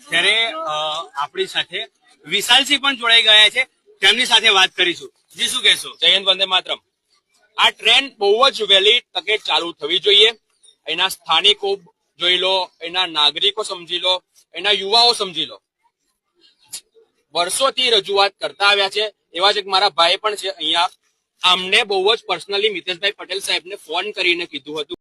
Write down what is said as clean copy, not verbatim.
ત્યારે આપણી સાથે વિશાલસિંહ પણ જોડાઈ ગયા છે, તેમની સાથે વાત કરીશું. જી શું કહેશો? જય હિન્દ, વંદે માતરમ. આ ટ્રેન બહુ જ વહેલી તકે ચાલુ થવી જોઈએ. એના સ્થાનિકો જોઈ લો, એના નાગરિકો સમજી લો, એના યુવાઓ સમજી લો. વર્ષોથી રજૂઆત કરતા આવ્યા છે. એવા જ એક મારા ભાઈ પણ છે અહીંયા. આમને બહુ જ પર્સનલી મિતેશભાઈ પટેલ સાહેબને ફોન કરીને કીધું હતું